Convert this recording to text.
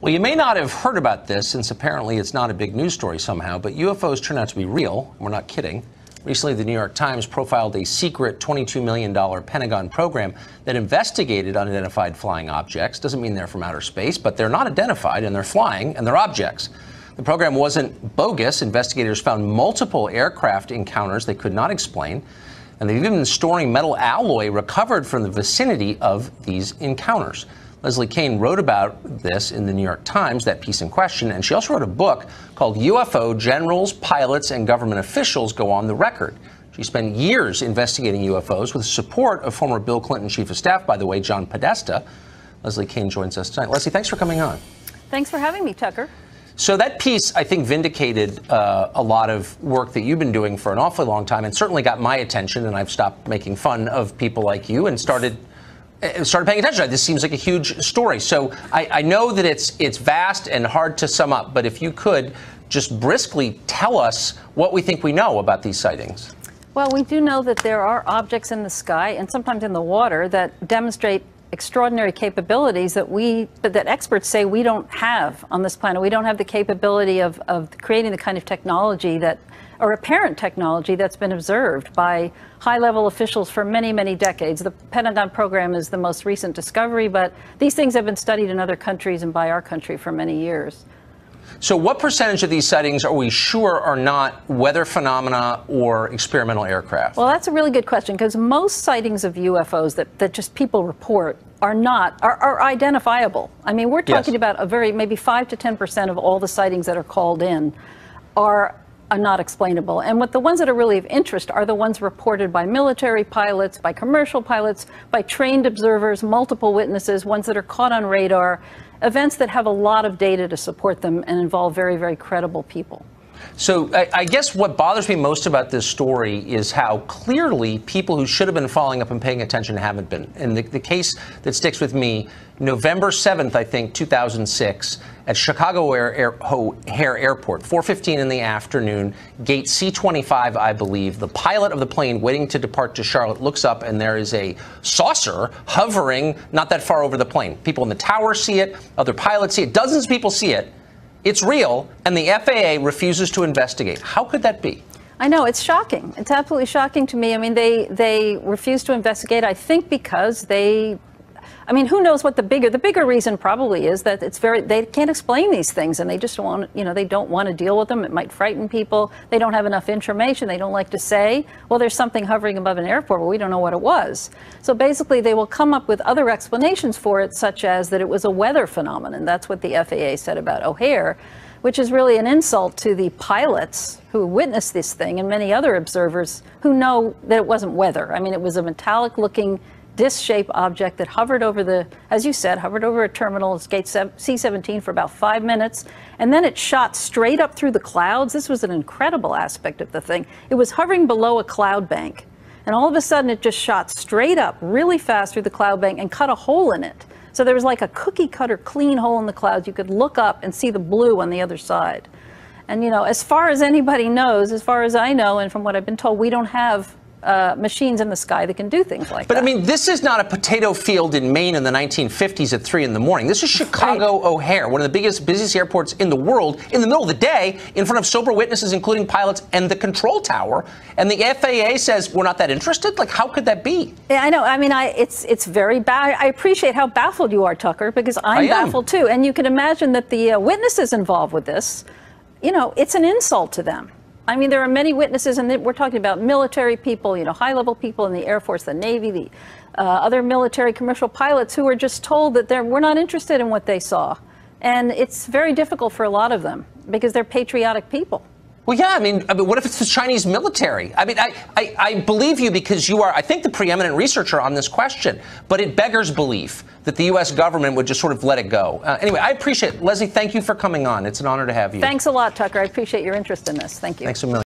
Well, you may not have heard about this, since apparently it's not a big news story somehow, but UFOs turn out to be real. We're not kidding. Recently, the New York Times profiled a secret $22 million Pentagon program that investigated unidentified flying objects. Doesn't mean they're from outer space, but they're not identified, and they're flying, and they're objects. The program wasn't bogus. Investigators found multiple aircraft encounters they could not explain, and they've even been storing metal alloy recovered from the vicinity of these encounters. Leslie Kean wrote about this in the New York Times, that piece in question, and she also wrote a book called UFO Generals, Pilots, and Government Officials Go on the Record. She spent years investigating UFOs with the support of former Bill Clinton Chief of Staff, by the way, John Podesta. Leslie Kean joins us tonight. Leslie, thanks for coming on. Thanks for having me, Tucker. So that piece, I think, vindicated a lot of work that you've been doing for an awfully long time, and certainly got my attention, and I've stopped making fun of people like you and started paying attention. This seems like a huge story. So I know that it's vast and hard to sum up, but if you could just briskly tell us what we think we know about these sightings. Well, we do know that there are objects in the sky and sometimes in the water that demonstrate extraordinary capabilities that experts say we don't have on this planet. We don't have the capability of creating the kind of technology or apparent technology that's been observed by high-level officials for many, many decades. The Pentagon program is the most recent discovery, but these things have been studied in other countries and by our country for many years. So what percentage of these sightings are we sure are not weather phenomena or experimental aircraft? Well, that's a really good question, because most sightings of UFOs that just people report are identifiable. I mean, we're talking about maybe 5 to 10% of all the sightings that are called in are not explainable. And the ones that are really of interest are the ones reported by military pilots, by commercial pilots, by trained observers, multiple witnesses, ones that are caught on radar, events that have a lot of data to support them and involve very, very credible people. So I guess what bothers me most about this story is how clearly people who should have been following up and paying attention haven't been. And the case that sticks with me, November 7th, I think, 2006, at Chicago O'Hare Airport, 4:15 in the afternoon, gate C-25, I believe, the pilot of the plane waiting to depart to Charlotte looks up, and there is a saucer hovering not that far over the plane. People in the tower see it, other pilots see it, dozens of people see it. It's real, and the FAA refuses to investigate. How could that be? I know, it's shocking. It's absolutely shocking to me. I mean, they refuse to investigate, I think, because who knows what the bigger reason probably is that they can't explain these things, and they just don't want, they don't want to deal with them. It might frighten people. They don't have enough information. They don't like to say, well, there's something hovering above an airport, but we don't know what it was. So basically, they will come up with other explanations for it, such as that it was a weather phenomenon. That's what the FAA said about O'Hare, which is really an insult to the pilots who witnessed this thing and many other observers who know that it wasn't weather. I mean, it was a metallic-looking disc-shaped object that hovered over as you said, hovered over a terminal, gate C-17 for about 5 minutes, and then it shot straight up through the clouds. This was an incredible aspect of the thing. It was hovering below a cloud bank, and all of a sudden it just shot straight up really fast through the cloud bank and cut a hole in it. So there was like a cookie-cutter clean hole in the clouds. You could look up and see the blue on the other side. And, as far as anybody knows, as far as I know, and from what I've been told, we don't have machines in the sky that can do things like that. But I mean, this is not a potato field in Maine in the 1950s at 3 in the morning. This is Chicago O'Hare, one of the busiest airports in the world, in the middle of the day, in front of sober witnesses, including pilots and the control tower. And the FAA says we're not that interested. Like, how could that be? Yeah, I know. I mean, it's very bad. I appreciate how baffled you are, Tucker, because I'm baffled too. And you can imagine that the witnesses involved with this, it's an insult to them. I mean, there are many witnesses, and we're talking about military people, high-level people in the Air Force, the Navy, the other military commercial pilots who were just told that we're not interested in what they saw. And it's very difficult for a lot of them because they're patriotic people. Well, yeah, I mean, what if it's the Chinese military? I mean, I believe you because you are, I think, the preeminent researcher on this question, but it beggars belief that the U.S. government would just sort of let it go. Anyway, I appreciate it. Leslie, thank you for coming on. It's an honor to have you. Thanks a lot, Tucker. I appreciate your interest in this. Thank you. Thanks a million.